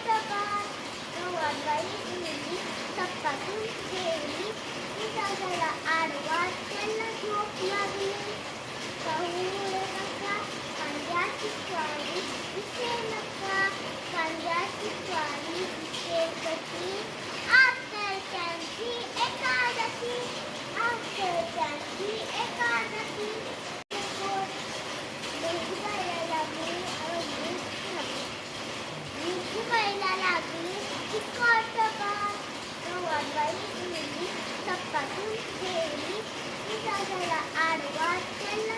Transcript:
शिकवतात वाई उडली सपाटून ठेवली विजाला आडवा त्याला झोप लागली पाहुणे नका कांद्याची स्वारी इथे नका कांद्याची स्वारी इथे कशी आफ्टर त्यांची एकादशी आफ्टर त्यांची एकादशी घुमायला लागली चिकट वाई उडली सपाटून ठेवली विजाला आडवा त्याला